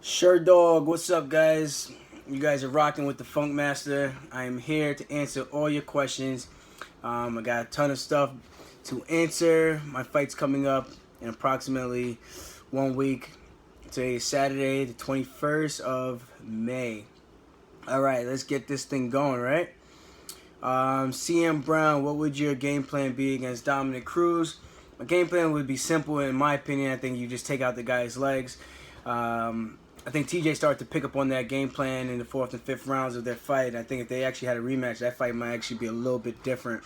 Sherdog, what's up, guys? You guys are rocking with the Funk Master. I am here to answer all your questions. I got a ton of stuff to answer. My fight's coming up in approximately 1 week. Today is Saturday, the 21st of May. All right, let's get this thing going, right? CM Brown, what would your game plan be against Dominic Cruz? My game plan would be simple, in my opinion. I think you just take out the guy's legs. I think TJ started to pick up on that game plan in the 4th and 5th rounds of their fight. I think if they actually had a rematch, that fight might actually be a little bit different.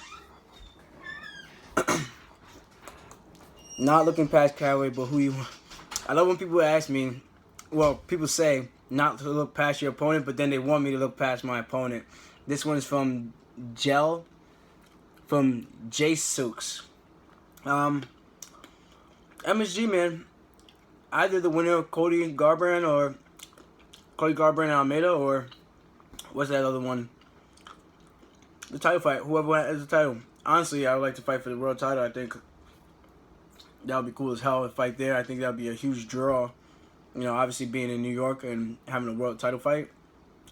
Not looking past Callaway, but who you want. I love when people ask me, well, people say not to look past your opponent, but then they want me to look past my opponent. This one is from Gel, from J Sooks. MSG, man. Either the winner of Cody Garbrandt and Almeida, or what's that other one? The title fight. Whoever has the title. Honestly, I would like to fight for the world title. I think that would be cool as hell to fight there. I think that would be a huge draw. You know, obviously being in New York and having a world title fight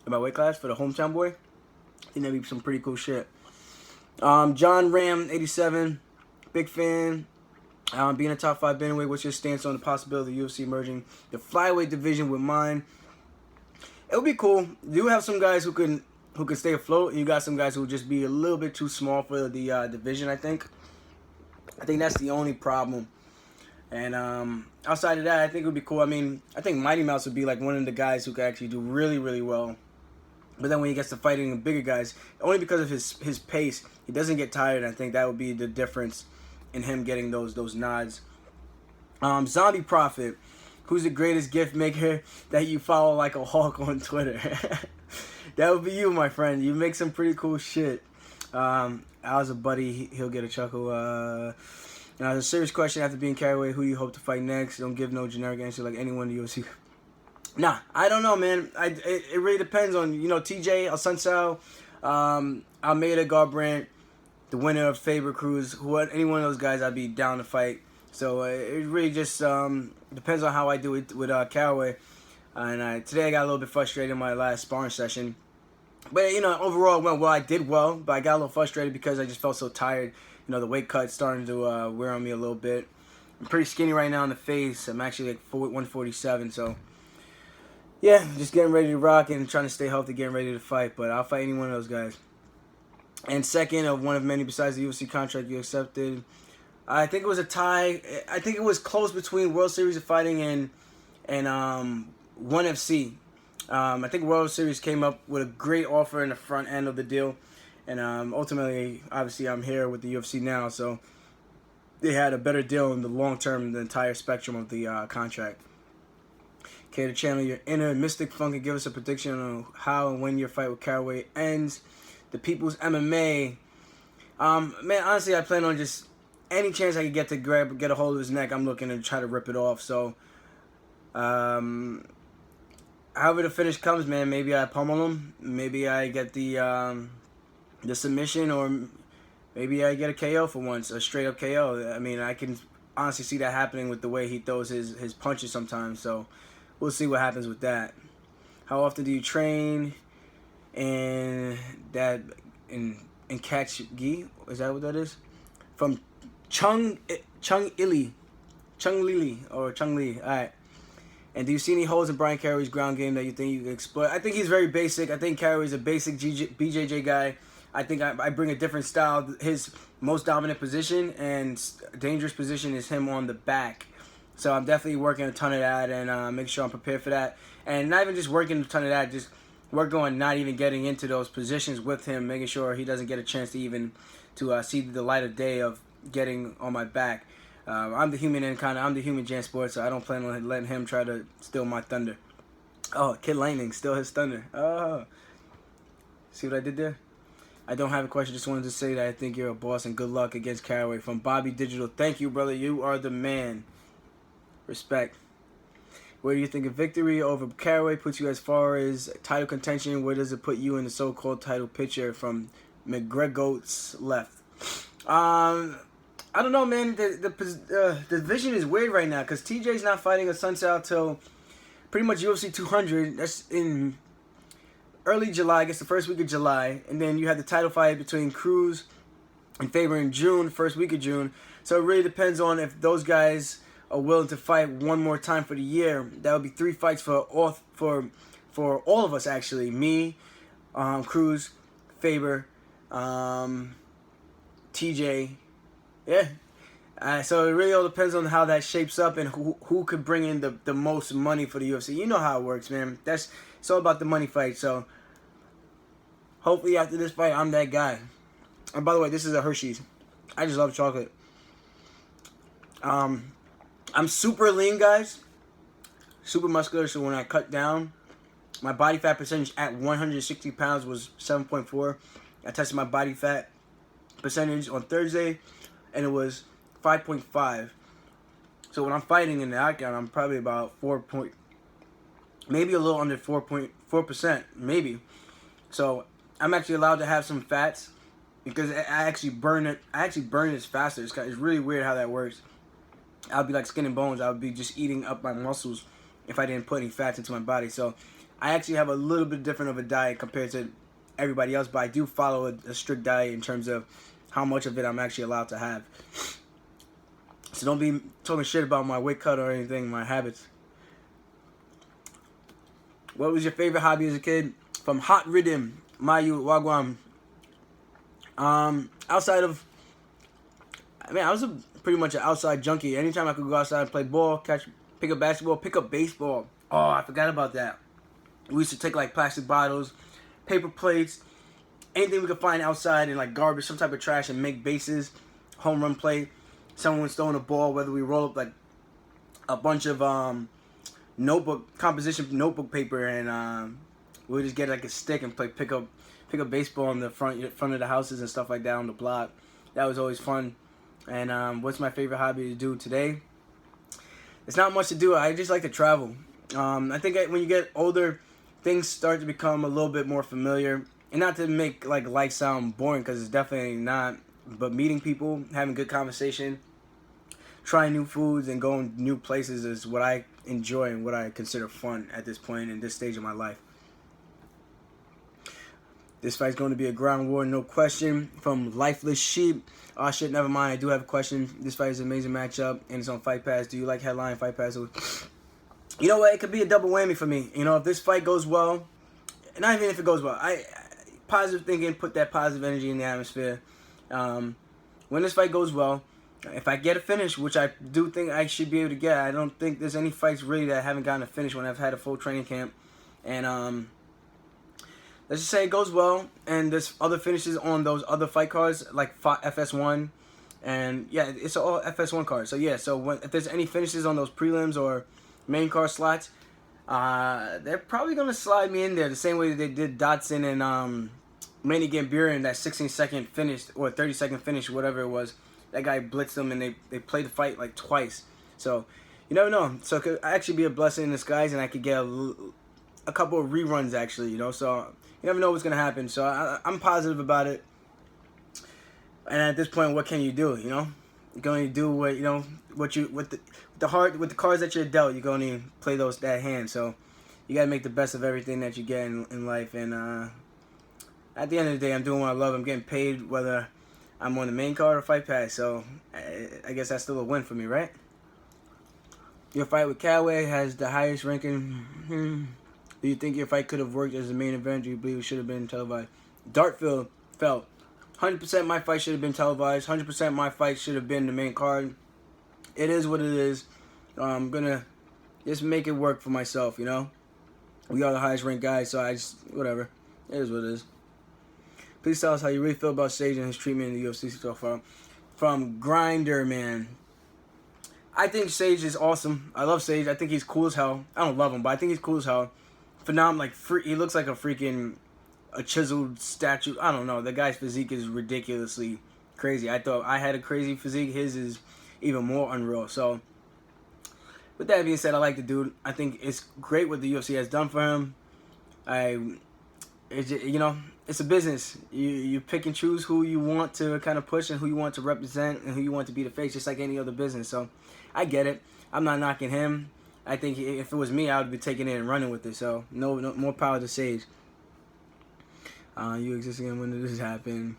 in my weight class for the hometown boy. I think that'd be some pretty cool shit. John Ram, 87. Big fan. Being a top 5 bantamweight, what's your stance on the possibility of the UFC merging the flyweight division with mine? It would be cool. You have some guys who can stay afloat, and you got some guys who will just be a little bit too small for the division. I think that's the only problem. And outside of that, I think it would be cool. I mean, I think Mighty Mouse would be like one of the guys who could actually do really, really well. But then when he gets to fighting the bigger guys, only because of his pace, he doesn't get tired. I think that would be the difference in him getting those nods. Zombie Prophet, who's the greatest gift maker that you follow like a hawk on Twitter? That would be you, my friend. You make some pretty cool shit. Al's a buddy. He'll get a chuckle. Now, the serious question after being carried away, who do you hope to fight next? Don't give no generic answer like anyone in the UFC. Nah, I don't know, man. It really depends on, TJ, Asuncao, Almeida, Garbrandt, the winner of Faber Cruz, any one of those guys, I'd be down to fight. So it really just depends on how I do it with Callaway. And today I got a little bit frustrated in my last sparring session. But, overall it went well. I did well, but I got a little frustrated because I just felt so tired. The weight cut starting to wear on me a little bit. I'm pretty skinny right now in the face. I'm actually like 147, so yeah, just getting ready to rock and trying to stay healthy, getting ready to fight. But I'll fight any one of those guys. And second of one of many besides the UFC contract you accepted. I think it was a tie. I think it was close between World Series of Fighting and ONE FC. I think World Series came up with a great offer in the front end of the deal. And ultimately, obviously, I'm here with the UFC now. So they had a better deal in the long term, the entire spectrum of the contract. Okay, to channel your inner Mystic Funk and give us a prediction on how and when your fight with Caraway ends. The People's MMA. Man, honestly, I plan on just any chance I can get to get a hold of his neck, I'm looking to try to rip it off. So, however the finish comes, man, maybe I pummel him. Maybe I get the submission, or maybe I get a KO for once, a straight up KO. I mean, I can honestly see that happening with the way he throws his punches sometimes. So, we'll see what happens with that. How often do you train? And that in catch gi, is that what that is? From Chung Li. All right. And do you see any holes in Brian Carey's ground game that you think you can exploit? I think he's very basic. I think Carey's a basic BJJ guy. I think I bring a different style. His most dominant position and dangerous position is him on the back. So I'm definitely working a ton of that and make sure I'm prepared for that. And not even just working a ton of that, just work on not even getting into those positions with him, making sure he doesn't get a chance to even see the light of day of getting on my back. I'm the human I'm the human Jan Sport, so I don't plan on letting him try to steal my thunder. Oh, Kid Lightning steal his thunder. Oh, see what I did there? I don't have a question. Just wanted to say that I think you're a boss and good luck against Caraway. From Bobby Digital. Thank you, brother. You are the man. Respect. Where do you think a victory over Caraway puts you as far as title contention? Where does it put you in the so-called title picture? From McGregor's left. I don't know, man. The division is weird right now because TJ's not fighting a Sunsao till pretty much UFC 200. That's in early July, I guess the first week of July. And then you have the title fight between Cruz and Faber in June, first week of June. So it really depends on if those guys are willing to fight one more time for the year. That would be 3 fights for all of us, actually. Me, Cruz, Faber, TJ. Yeah. So it really all depends on how that shapes up and who could bring in the most money for the UFC. You know how it works, man. It's all about the money fight. So hopefully after this fight, I'm that guy. And by the way, this is a Hershey's. I just love chocolate. I'm super lean, guys. Super muscular. So when I cut down, my body fat percentage at 160 pounds was 7.4. I tested my body fat percentage on Thursday, and it was 5.5. So when I'm fighting in the octagon, I'm probably about maybe a little under 4.4%, maybe. So I'm actually allowed to have some fats because I actually burn it. I actually burn it faster. It's really weird how that works. I'll be like skin and bones. I would be just eating up my muscles if I didn't put any fats into my body. So I actually have a little bit different of a diet compared to everybody else, but I do follow a strict diet in terms of how much of it I'm actually allowed to have. So don't be talking shit about my weight cut or anything, my habits. What was your favorite hobby as a kid? From Hot Rhythm, Mayu, Wagwan. Outside of, I was pretty much an outside junkie. Anytime I could go outside and play ball, pick up basketball, pick up baseball. Oh, I forgot about that. We used to take like plastic bottles, paper plates, anything we could find outside in like garbage, some type of trash, and make bases, home run plate. Someone was throwing a ball, whether we roll up like a bunch of composition notebook paper, and we would just get like a stick and pick up baseball in the front of the houses and stuff like that on the block. That was always fun. And what's my favorite hobby to do today? It's not much to do. I just like to travel. I think when you get older, things start to become a little bit more familiar. And not to make like life sound boring, because it's definitely not. But meeting people, having good conversation, trying new foods, and going new places is what I enjoy and what I consider fun at this point in this stage of my life. This fight's going to be a ground war, no question, from Lifeless Sheep. Oh shit, never mind. I do have a question. This fight is an amazing matchup, and it's on Fight Pass. Do you like headline Fight Pass? You know what? It could be a double whammy for me. You know, if this fight goes well, not even if it goes well, positive thinking, put that positive energy in the atmosphere. When this fight goes well, if I get a finish, which I do think I should be able to get, I don't think there's any fights really that I haven't gotten a finish when I've had a full training camp. And let's just say it goes well, and there's other finishes on those other fight cards, like FS1, and yeah, it's all FS1 cards. So yeah, so if there's any finishes on those prelims or main card slots, they're probably gonna slide me in there the same way that they did Dotson and Manny Gambier in that 16-second finish or 30-second finish, whatever it was. That guy blitzed them, and they played the fight like twice. So you never know. So it could actually be a blessing in disguise, and I could get a couple of reruns actually. You know, so you never know what's gonna happen. So I'm positive about it. And at this point, what can you do? You know, you can only do what with the cards that you're dealt. You can only play that hand. So you gotta make the best of everything that you get in life. And at the end of the day, I'm doing what I love. I'm getting paid whether I'm on the main card or Fight Pass. So I guess that's still a win for me, right? Your fight with Callaway has the highest ranking. Do you think your fight could have worked as the main event? Do you believe it should have been televised? Dartfield felt 100% my fight should have been televised. 100% my fight should have been the main card. It is what it is. I'm gonna just make it work for myself, you know? We are the highest ranked guys, so whatever. It is what it is. Please tell us how you really feel about Sage and his treatment in the UFC so far. From Grinder, man. I think Sage is awesome. I love Sage. I think he's cool as hell. I don't love him, but I think he's cool as hell. Phenomenal, he looks like a chiseled statue. I don't know. The guy's physique is ridiculously crazy. I thought I had a crazy physique. His is even more unreal. So, with that being said, I like the dude. I think it's great what the UFC has done for him. It's a business. You pick and choose who you want to kind of push and who you want to represent and who you want to be the face, just like any other business. So, I get it. I'm not knocking him. I think if it was me, I would be taking it and running with it. So no more power to Sage. You exist again when this happened.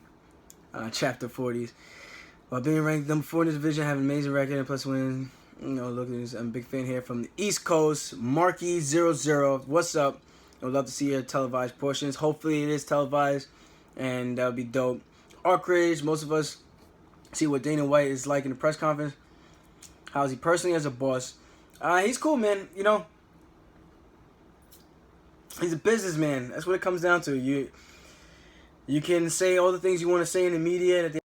Chapter 40s. While being ranked number 4 in this division, have an amazing record and plus win. You know, look at this. I'm a big fan here from the East Coast. Marky00. What's up? I would love to see your televised portions. Hopefully it is televised, and that would be dope. Arkridge. Most of us see what Dana White is like in the press conference. How is he personally as a boss? He's cool, man. You know, he's a businessman. That's what it comes down to. You can say all the things you want to say in the media, and at the